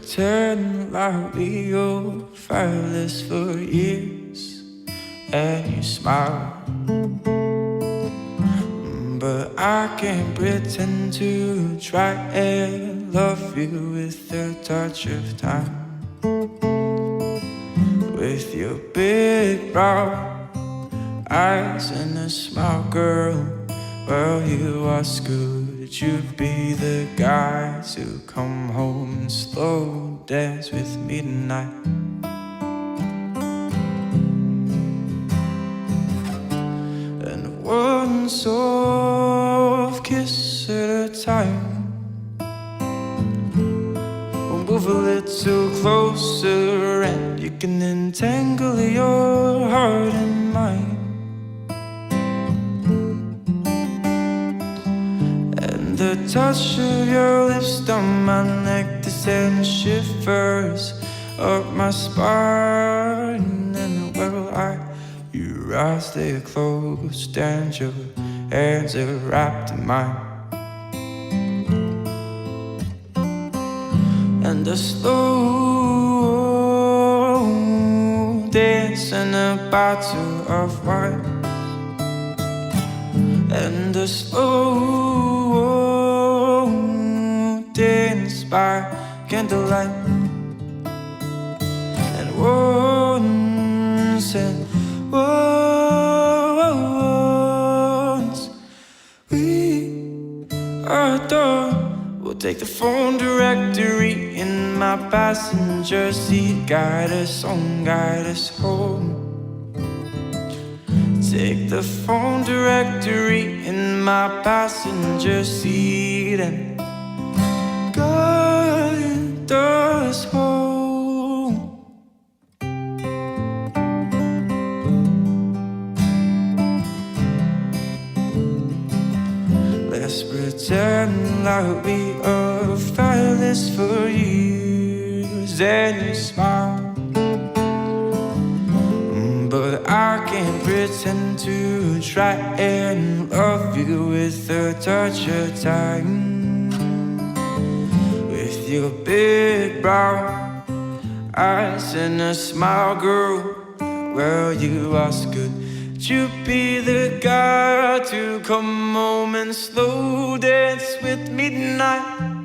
pretend like we old fireless for years, and you smile. But I can't pretend to try and love you with a touch of time. With your big brown eyes and a smile, girl, well, you ask, could you be the guy to come home and slow dance with me tonight? And one soft kiss at a time, we'll move a little closer and you can entangle your heart in mine. The touch of your lips on my neck, the send shivers up my spine. And well, your eyes, they are closed and your hands are wrapped in mine. And a slow dance and a bottle of wine. And a slow dance by candlelight. And once we are done, we'll take the phone directory in my passenger seat. Guide us on, guide us home. Take the phone directory in my passenger seat and guide us home. Let's pretend like we are fireless for years, and you smile. But I can't pretend to try and love you with a touch of time. With your big brown eyes and a smile, girl, well, you ask, could you be the guy to come home and slow dance with me tonight?